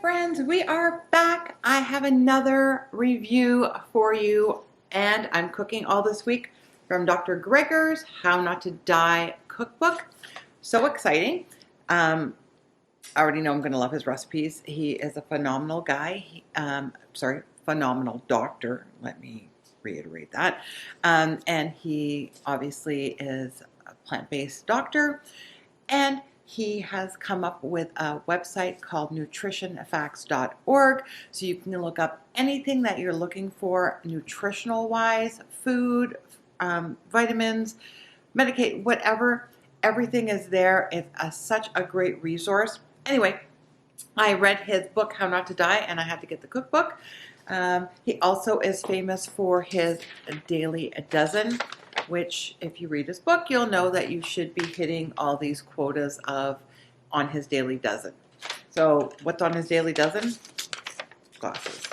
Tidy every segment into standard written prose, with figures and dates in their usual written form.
friends, we are back. I have another review for you, and I'm cooking all this week from Dr. Greger's How Not to Die Cookbook. So exciting. I already know I'm going to love his recipes. He is a phenomenal guy. Phenomenal doctor. Let me reiterate that. And he obviously is a plant-based doctor, and he has come up with a website called nutritionfacts.org, so you can look up anything that you're looking for nutritional wise, food, vitamins, medicate, whatever. Everything is there. It's such a great resource. Anyway, I read his book, How Not to Die, and I had to get the cookbook. He also is famous for his daily dozen, which if you read his book, you'll know that you should be hitting all these quotas on his daily dozen. So what's on his daily dozen? Glasses.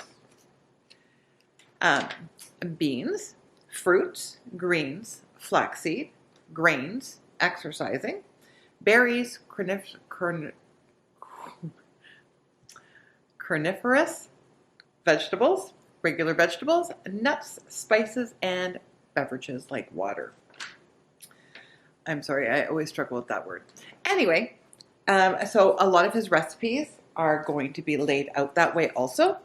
Beans, fruits, greens, flaxseed, grains, exercising, berries, carnivorous vegetables, regular vegetables, nuts, spices, and beverages like water. I'm sorry, I always struggle with that word. Anyway, so a lot of his recipes are going to be laid out that way also.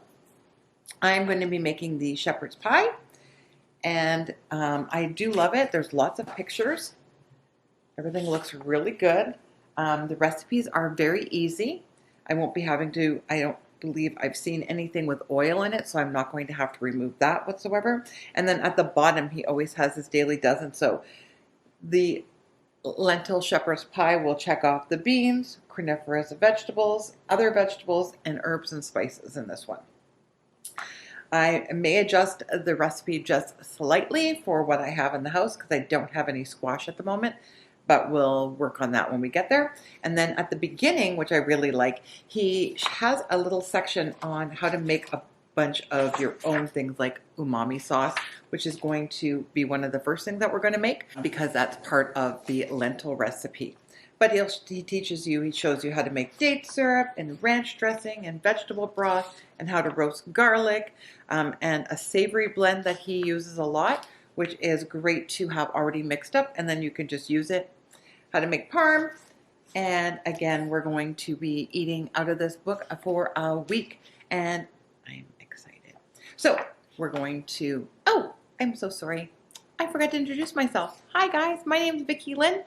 I'm going to be making the shepherd's pie, and I do love it. There's lots of pictures. Everything looks really good. The recipes are very easy. I won't be having to, I don't believe I've seen anything with oil in it, so I'm not going to have to remove that whatsoever. And then at the bottom, he always has his daily dozen. So the lentil shepherd's pie will check off the beans, carnivorous vegetables, other vegetables, and herbs and spices in this one. I may adjust the recipe just slightly for what I have in the house because I don't have any squash at the moment, but we'll work on that when we get there. And then at the beginning, which I really like, he has a little section on how to make a bunch of your own things like umami sauce, which is going to be one of the first things that we're going to make because that's part of the lentil recipe. But he teaches you, he shows you how to make date syrup and ranch dressing and vegetable broth and how to roast garlic and a savory blend that he uses a lot, which is great to have already mixed up, and then you can just use it. How to make parm, and again, we're going to be eating out of this book for a week, and I'm excited. So we're going to, oh, I'm so sorry. I forgot to introduce myself. Hi guys, my name is Vicki-Lynne.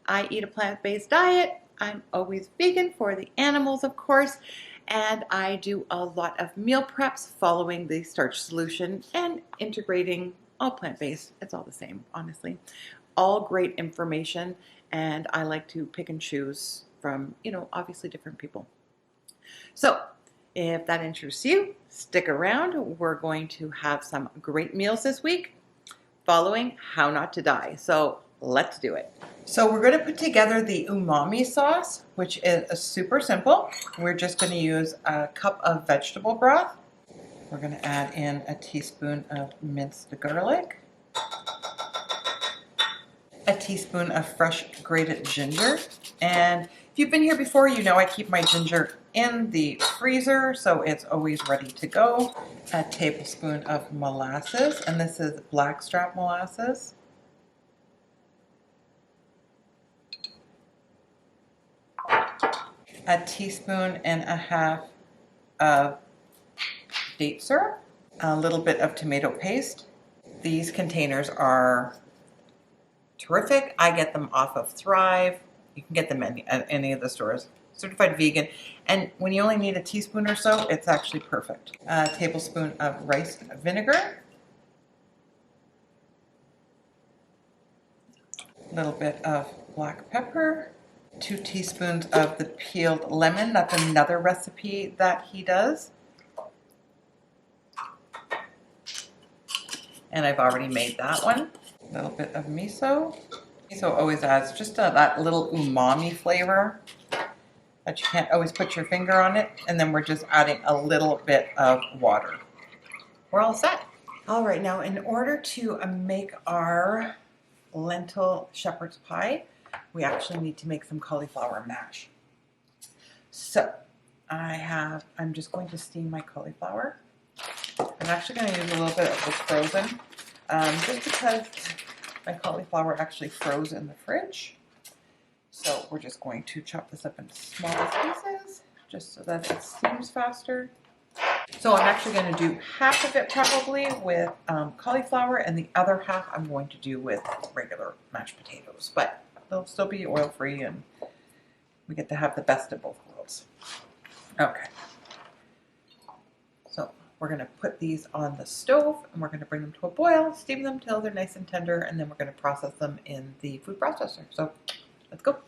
I eat a plant-based diet. I'm always vegan for the animals, of course, and I do a lot of meal preps following the starch solution and integrating all plant-based. It's all the same, honestly. All great information, and I like to pick and choose from, obviously different people. So if that interests you, stick around. We're going to have some great meals this week following How Not to Die. So let's do it. So we're going to put together the umami sauce, which is super simple. We're just going to use a cup of vegetable broth. We're going to add in a teaspoon of minced garlic, a teaspoon of fresh grated ginger, and if you've been here before, you know I keep my ginger in the freezer, so it's always ready to go. A tablespoon of molasses, and this is blackstrap molasses. A teaspoon and a half of date syrup, a little bit of tomato paste. These containers are terrific. I get them off of Thrive. You can get them at any of the stores. Certified vegan. And when you only need a teaspoon or so, it's actually perfect. A tablespoon of rice vinegar. A little bit of black pepper. 2 teaspoons of the peeled lemon. That's another recipe that he does. And I've already made that one. A little bit of miso. Miso always adds just that little umami flavor, but you can't always put your finger on it. And then we're just adding a little bit of water. We're all set. All right, now in order to make our lentil shepherd's pie, we actually need to make some cauliflower mash. So I'm just going to steam my cauliflower. I'm actually going to use a little bit of this frozen, just because my cauliflower actually froze in the fridge. So we're just going to chop this up into smaller pieces, just so that it steams faster. So I'm actually going to do half of it probably with cauliflower, and the other half I'm going to do with regular mashed potatoes. But they'll still be oil-free, and we get to have the best of both worlds. Okay. So we're going to put these on the stove, and we're going to bring them to a boil, steam them till they're nice and tender, and then we're going to process them in the food processor. So let's go.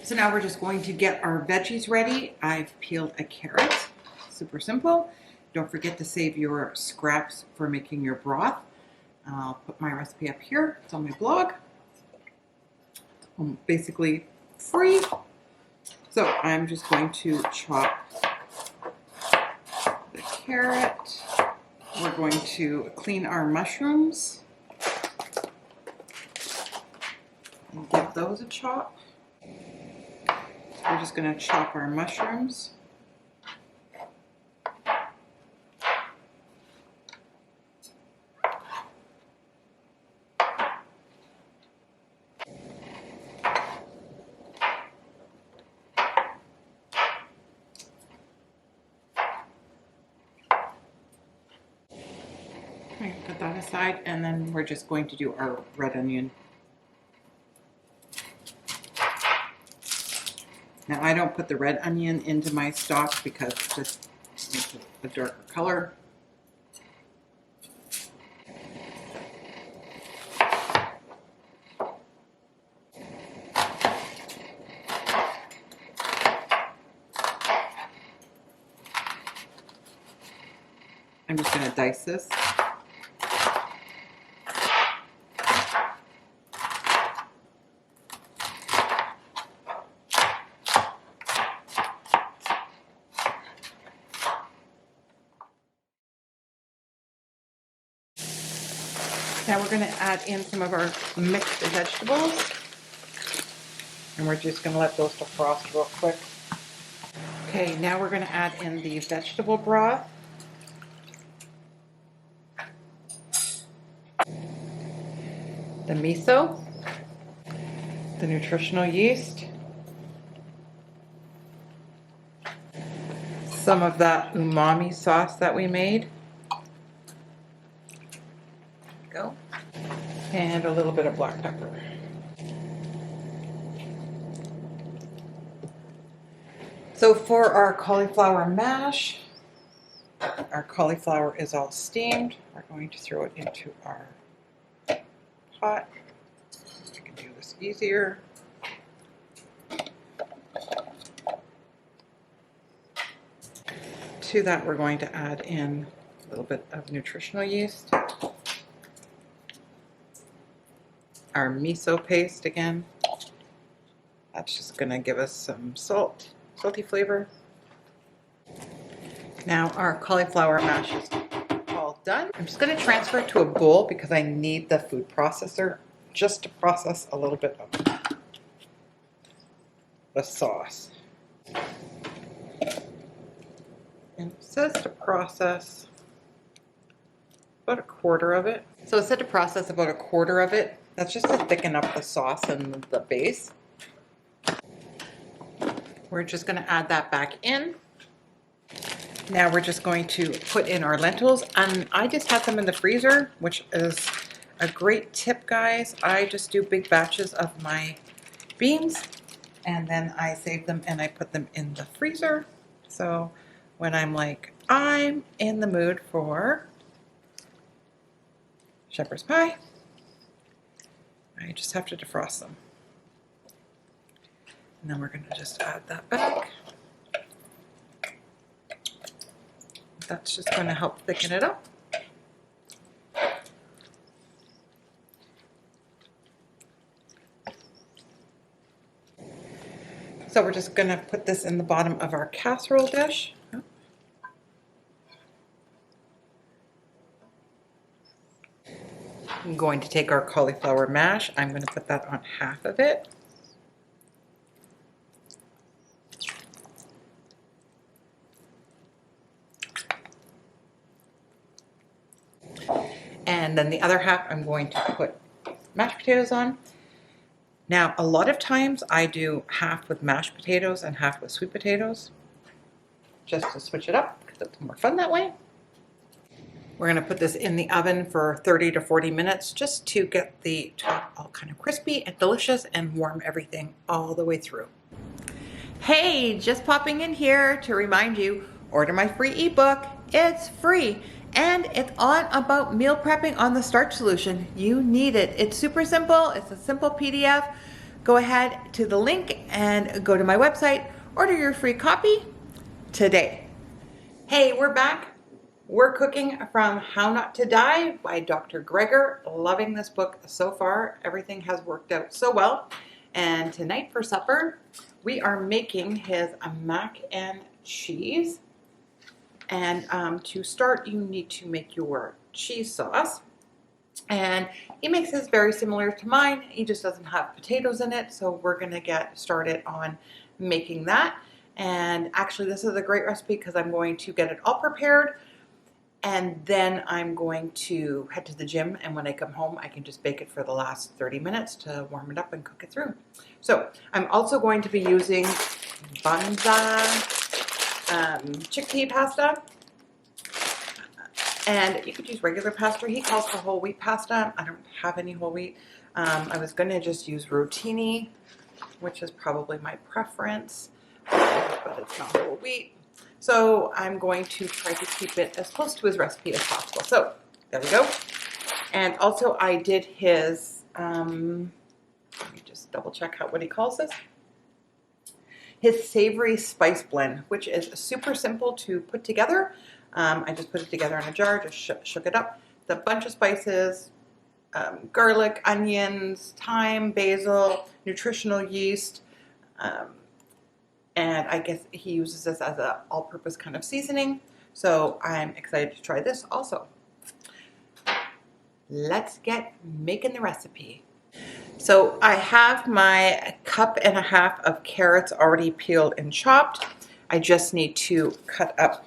So now we're just going to get our veggies ready. I've peeled a carrot. Super simple. Don't forget to save your scraps for making your broth. I'll put my recipe up here. It's on my blog. Basically free. So I'm just going to chop the carrot. We're going to clean our mushrooms and give those a chop. So we're just going to chop our mushrooms. Put that aside, and then we're just going to do our red onion. Now I don't put the red onion into my stock because it just makes it a darker color. I'm just going to dice this. Now we're going to add in some of our mixed vegetables, and we're just going to let those defrost real quick. Okay, now we're going to add in the vegetable broth. The miso, the nutritional yeast, some of that umami sauce that we made. Go. And a little bit of black pepper. So for our cauliflower mash, our cauliflower is all steamed. We're going to throw it into our pot. I can do this easier. To that, we're going to add in a little bit of nutritional yeast. Our miso paste again. That's just going to give us some salty flavor. Now our cauliflower mash is all done. I'm just going to transfer it to a bowl because I need the food processor just to process a little bit of the sauce. And it says to process about a quarter of it. So it said to process about a quarter of it. That's just to thicken up the sauce and the base. We're just going to add that back in. Now we're just going to put in our lentils, and I just have them in the freezer, which is a great tip, guys. I just do big batches of my beans, and then I save them and I put them in the freezer. So when I'm like, I'm in the mood for shepherd's pie, I just have to defrost them. And then we're going to just add that back. That's just going to help thicken it up. So we're just going to put this in the bottom of our casserole dish. I'm going to take our cauliflower mash. I'm going to put that on half of it. And then the other half I'm going to put mashed potatoes on. Now, a lot of times I do half with mashed potatoes and half with sweet potatoes, just to switch it up because it's more fun that way. We're going to put this in the oven for 30 to 40 minutes just to get the top all kind of crispy and delicious and warm everything all the way through. Hey, just popping in here to remind you, order my free ebook. It's free and it's all about meal prepping on the starch solution. You need it. It's super simple. It's a simple PDF. Go ahead to the link and go to my website. Order your free copy today. Hey, we're back. We're cooking from How Not to Die by Dr. Gregor. Loving this book so far. Everything has worked out so well. And tonight for supper, we are making his mac and cheese. And to start, you need to make your cheese sauce. And he makes his very similar to mine. He just doesn't have potatoes in it. So we're going to get started on making that. And actually, this is a great recipe because I'm going to get it all prepared. And then I'm going to head to the gym, and when I come home, I can just bake it for the last 30 minutes to warm it up and cook it through. So I'm also going to be using Banza chickpea pasta. And you could use regular pasta. He calls for whole wheat pasta. I don't have any whole wheat. I was going to just use rotini, which is probably my preference, but it's not whole wheat. So I'm going to try to keep it as close to his recipe as possible. So there we go. And also I did his, let me just double check what he calls this. His savory spice blend, which is super simple to put together. I just put it together in a jar, just shook it up. It's a bunch of spices, garlic, onions, thyme, basil, nutritional yeast, and I guess he uses this as an all-purpose kind of seasoning. So I'm excited to try this also. Let's get making the recipe. So I have my 1.5 cups of carrots already peeled and chopped. I just need to cut up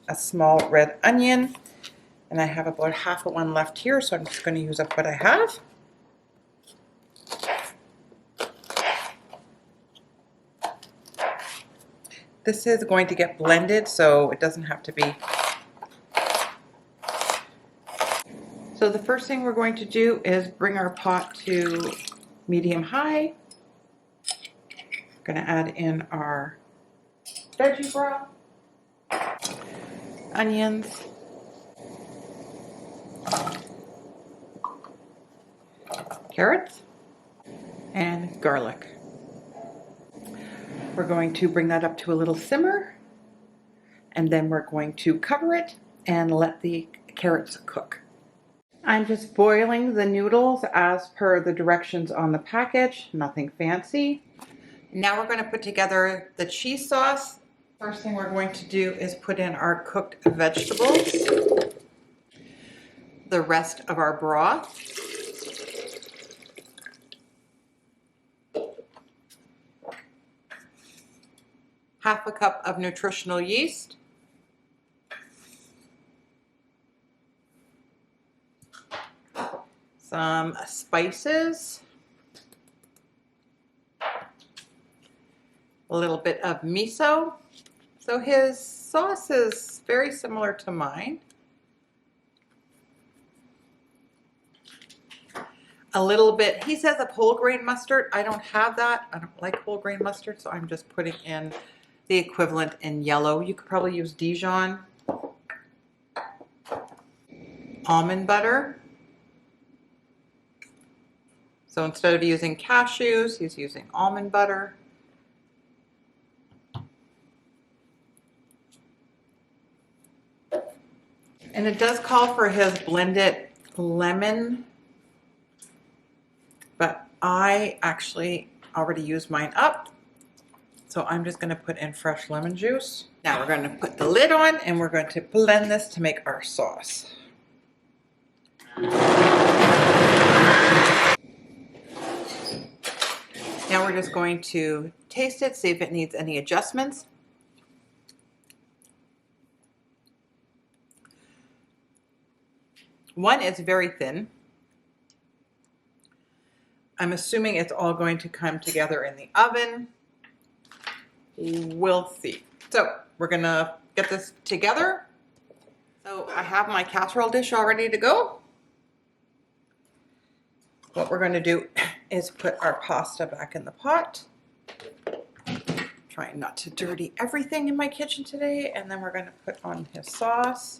a small red onion. And I have about half of one left here, so I'm just going to use up what I have. This is going to get blended, so it doesn't have to be. So the first thing we're going to do is bring our pot to medium high. We're going to add in our veggie broth, onions, carrots, and garlic. We're going to bring that up to a little simmer, and then we're going to cover it and let the carrots cook. I'm just boiling the noodles as per the directions on the package, nothing fancy. Now we're going to put together the cheese sauce. First thing we're going to do is put in our cooked vegetables, the rest of our broth, half a cup of nutritional yeast, some spices, a little bit of miso. So his sauce is very similar to mine. A little bit, he says, of whole grain mustard. I don't have that. I don't like whole grain mustard, so I'm just putting in the equivalent in yellow. You could probably use Dijon. Almond butter. So instead of using cashews, he's using almond butter. And it does call for his blended lemon, but I actually already used mine up. So I'm just going to put in fresh lemon juice. Now we're going to put the lid on and we're going to blend this to make our sauce. Now we're just going to taste it, see if it needs any adjustments. One is very thin. I'm assuming it's all going to come together in the oven. We'll see. So we're gonna get this together. So I have my casserole dish all ready to go. What we're gonna do is put our pasta back in the pot. Trying not to dirty everything in my kitchen today. And then we're gonna put on his sauce.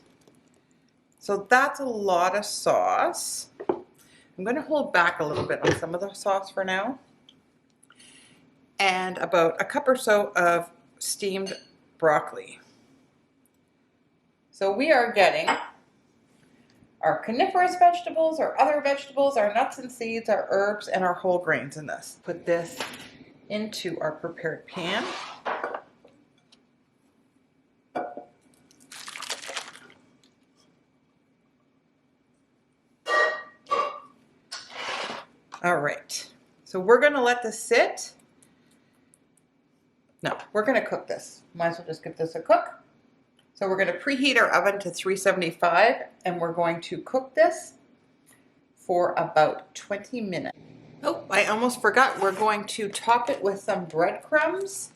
So that's a lot of sauce. I'm gonna hold back a little bit on some of the sauce for now. And about a cup or so of steamed broccoli. So we are getting our coniferous vegetables, our other vegetables, our nuts and seeds, our herbs, and our whole grains in this. Put this into our prepared pan. All right, so we're gonna let this sit. No, we're gonna cook this. Might as well just give this a cook. So we're gonna preheat our oven to 375 and we're going to cook this for about 20 minutes. Oh, I almost forgot. We're going to top it with some breadcrumbs.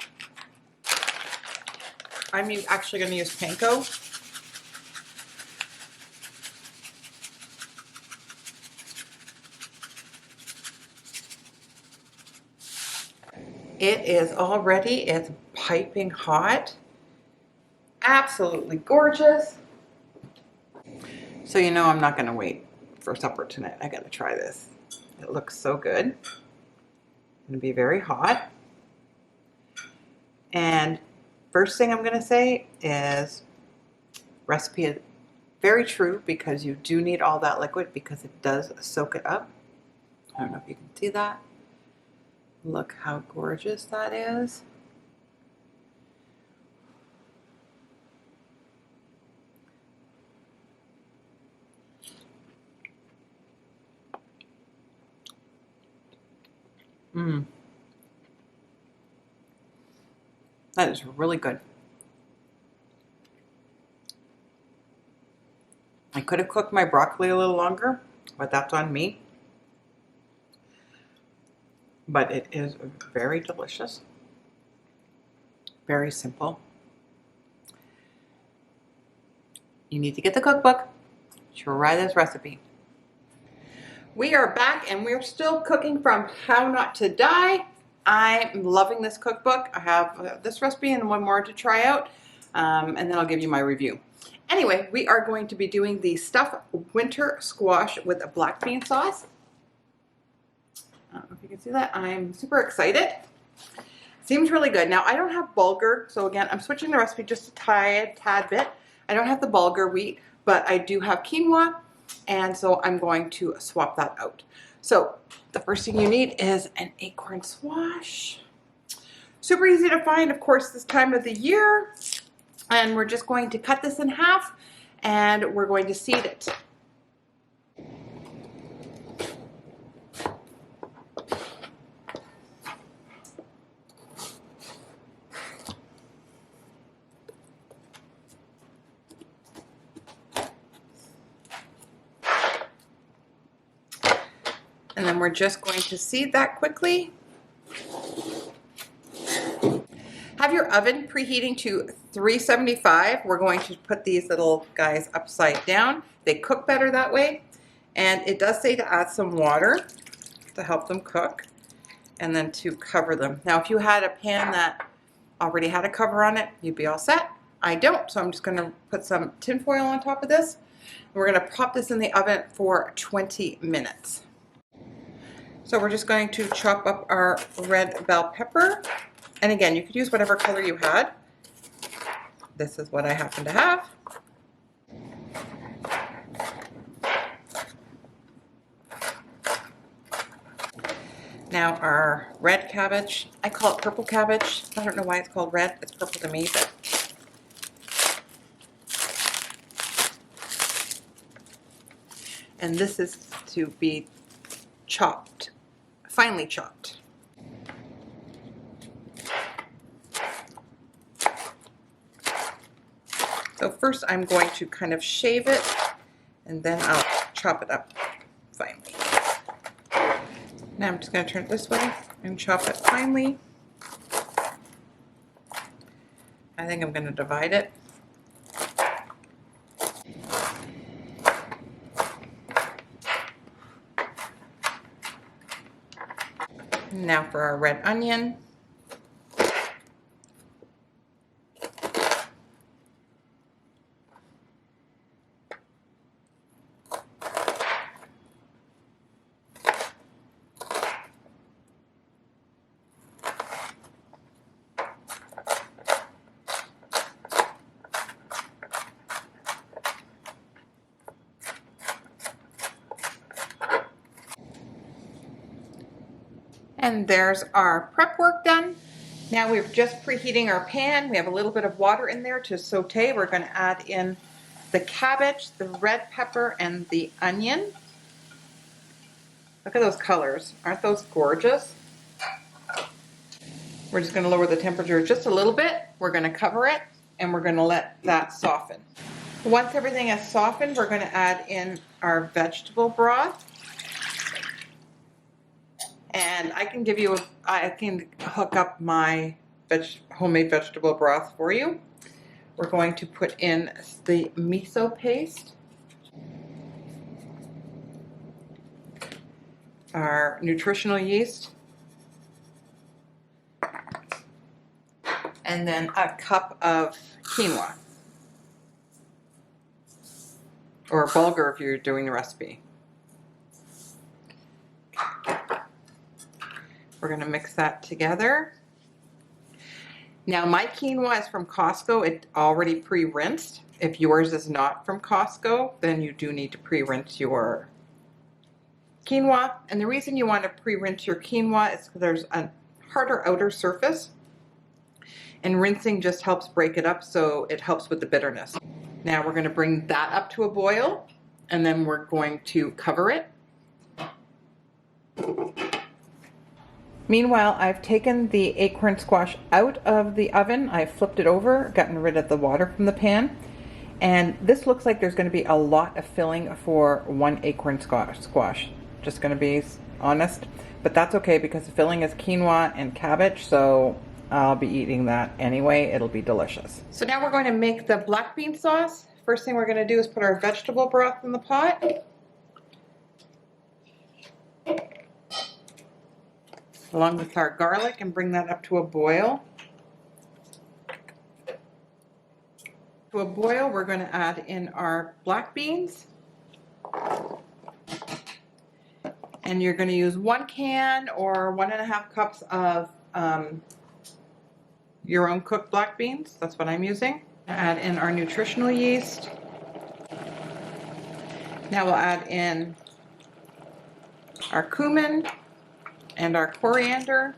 I'm actually gonna use panko. It is all ready. It's piping hot. Absolutely gorgeous. So you know I'm not going to wait for supper tonight. I got to try this. It looks so good. It's going to be very hot. And first thing I'm going to say is recipe is very true because you do need all that liquid because it does soak it up. I don't know if you can see that. Look how gorgeous that is. That is really good. I could have cooked my broccoli a little longer, but that's on me. But it is very delicious. Very simple. You need to get the cookbook. Try this recipe. We are back and we're still cooking from How Not to Die. I'm loving this cookbook. I have this recipe and one more to try out, and then I'll give you my review. Anyway, we are going to be doing the stuffed winter squash with a black bean sauce. I don't know if you can see that. I'm super excited. Seems really good. Now, I don't have bulgur, so again, I'm switching the recipe just a tad bit. I don't have the bulgur wheat, but I do have quinoa, and so I'm going to swap that out. So the first thing you need is an acorn squash. Super easy to find, of course, this time of the year. And we're just going to cut this in half and we're going to seed it. And then we're just going to seed that quickly. Have your oven preheating to 375. We're going to put these little guys upside down. They cook better that way. And it does say to add some water to help them cook and then to cover them. Now, if you had a pan that already had a cover on it, you'd be all set. I don't, so I'm just going to put some tin foil on top of this. We're going to pop this in the oven for 20 minutes. So we're just going to chop up our red bell pepper. And again, you could use whatever color you had. This is what I happen to have. Now our red cabbage, I call it purple cabbage. I don't know why it's called red, it's purple to me, but and this is to be chopped, finely chopped. So first I'm going to kind of shave it and then I'll chop it up finely. Now I'm just going to turn it this way and chop it finely. I think I'm going to divide it. Now for our red onion. And there's our prep work done. Now we're just preheating our pan. We have a little bit of water in there to saute. We're going to add in the cabbage, the red pepper, and the onion. Look at those colors. Aren't those gorgeous? We're just going to lower the temperature just a little bit. We're going to cover it, and we're going to let that soften. Once everything is softened, we're going to add in our vegetable broth. And I can hook up my homemade vegetable broth for you. We're going to put in the miso paste, our nutritional yeast, and then a cup of quinoa, or bulgur if you're doing the recipe. We're going to mix that together. Now my quinoa is from Costco. It's already pre-rinsed. If yours is not from Costco, then you do need to pre-rinse your quinoa. And the reason you want to pre-rinse your quinoa is because there's a harder outer surface. And rinsing just helps break it up, so it helps with the bitterness. Now we're going to bring that up to a boil, and then we're going to cover it. Meanwhile, I've taken the acorn squash out of the oven. I've flipped it over, gotten rid of the water from the pan. And this looks like there's going to be a lot of filling for one acorn squash. Just going to be honest. But that's okay because the filling is quinoa and cabbage, so I'll be eating that anyway. It'll be delicious. So now we're going to make the black bean sauce. First thing we're going to do is put our vegetable broth in the pot. Along with our garlic, and bring that up to a boil. To a boil, we're going to add in our black beans. And you're going to use 1 can or 1.5 cups of your own cooked black beans. That's what I'm using. Add in our nutritional yeast. Now we'll add in our cumin and our coriander.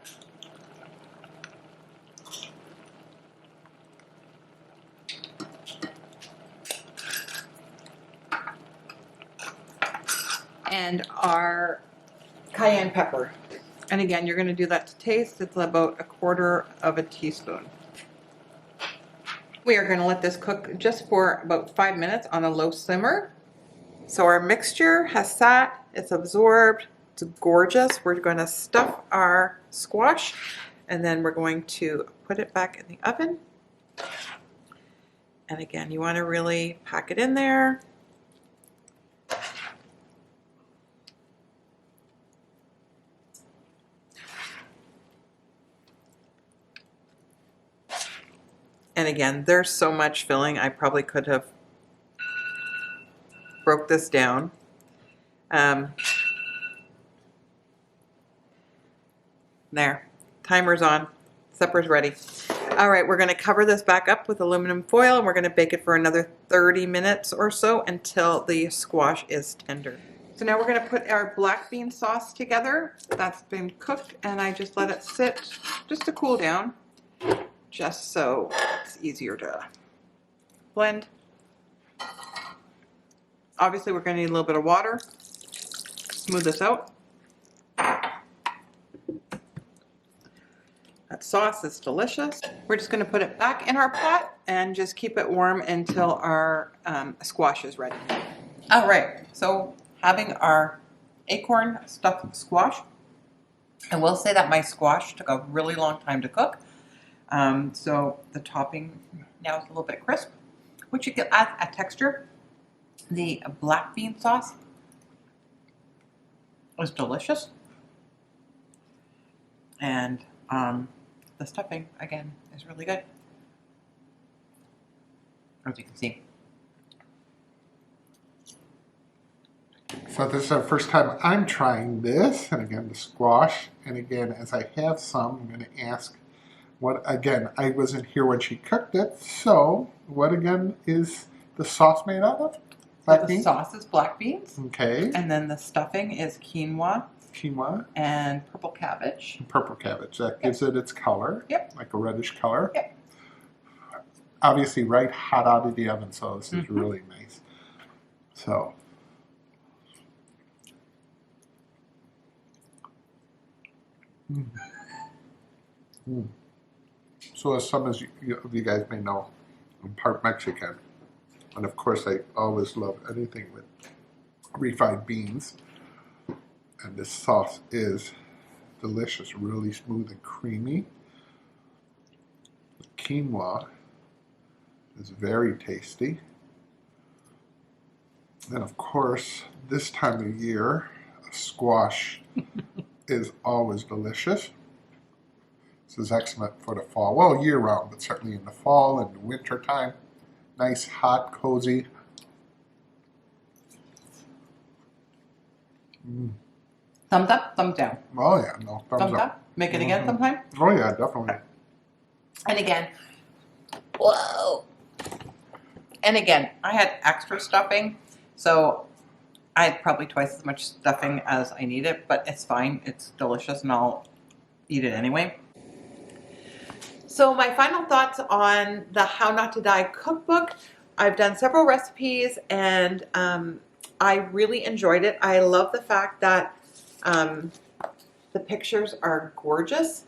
And our cayenne pepper. And again, you're going to do that to taste. It's about 1/4 teaspoon. We are going to let this cook just for about 5 minutes on a low simmer. So our mixture has sat, it's absorbed, it's gorgeous. We're going to stuff our squash, and then we're going to put it back in the oven. And again, you want to really pack it in there. And again, there's so much filling. I probably could have broke this down. There, timer's on, supper's ready. All right, we're gonna cover this back up with aluminum foil, and we're gonna bake it for another 30 minutes or so until the squash is tender. So now we're gonna put our black bean sauce together. That's been cooked, and I just let it sit just to cool down, just so it's easier to blend. Obviously, we're gonna need a little bit of water, smooth this out. That sauce is delicious. We're just gonna put it back in our pot and just keep it warm until our squash is ready. All right, so having our acorn stuffed squash. I will say that my squash took a really long time to cook. So the topping now is a little bit crisp, which you can add a texture. The black bean sauce was delicious. And the stuffing, again, is really good, as you can see. So this is our first time I'm trying this, and again, the squash. And again, as I have some, I'm going to ask what, again, I wasn't here when she cooked it, so what again is the sauce made out of? Black beans? The sauce is black beans. Okay. And then the stuffing is quinoa. Quinoa. And purple cabbage. Purple cabbage. That gives it its color. Yep. Like a reddish color. Yep. Obviously right hot out of the oven, so this is really nice. So. So as some of you guys may know, I'm part Mexican. And of course I always love anything with refined beans. And this sauce is delicious, really smooth and creamy. The quinoa is very tasty. And of course, this time of year, squash is always delicious. This is excellent for the fall. Well, year round, but certainly in the fall and the winter time. Nice, hot, cozy. Thumbs up, thumbs down. Oh yeah, no, thumbs up. Make it again sometime. Oh yeah, definitely. And again, whoa. And again, I had extra stuffing, so I had probably twice as much stuffing as I needed, but it's fine. It's delicious, and I'll eat it anyway. So my final thoughts on the How Not to Die cookbook. I've done several recipes, and I really enjoyed it. I love the fact that the pictures are gorgeous.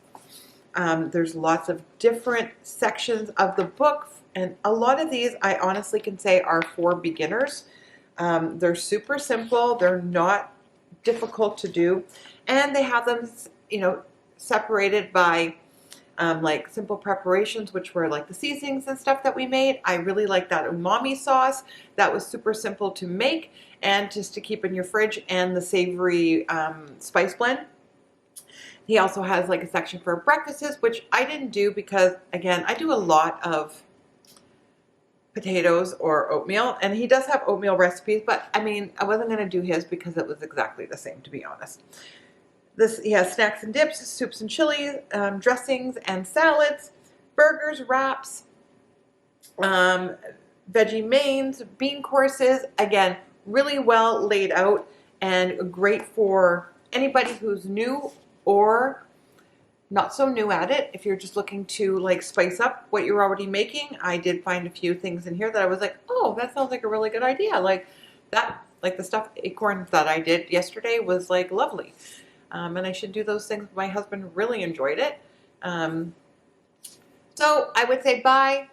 There's lots of different sections of the book, and a lot of these I honestly can say are for beginners. They're super simple. They're not difficult to do, and they have them, you know, separated by like simple preparations, which were like the seasonings and stuff that we made. I really like that umami sauce. That was super simple to make and just to keep in your fridge, and the savory spice blend. He also has like a section for breakfasts, which I didn't do because, again, I do a lot of potatoes or oatmeal, and he does have oatmeal recipes, but I mean, I wasn't going to do his because it was exactly the same, to be honest. He has snacks and dips, soups and chilies, dressings and salads, burgers, wraps, veggie mains, bean courses. Again, really well laid out and great for anybody who's new or not so new at it. If you're just looking to like spice up what you're already making, I did find a few things in here that I was like, oh, that sounds like a really good idea. Like that, like the stuffed acorns that I did yesterday was like lovely. And I should do those things. My husband really enjoyed it. So I would say buy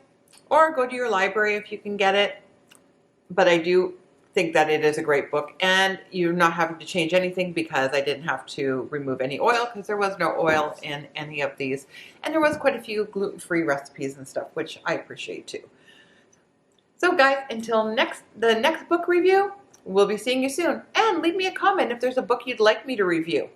or go to your library if you can get it. But I do think that it is a great book, and you're not having to change anything because I didn't have to remove any oil because there was no oil in any of these. And there was quite a few gluten-free recipes and stuff, which I appreciate too. So guys, until the next book review, we'll be seeing you soon. And leave me a comment if there's a book you'd like me to review.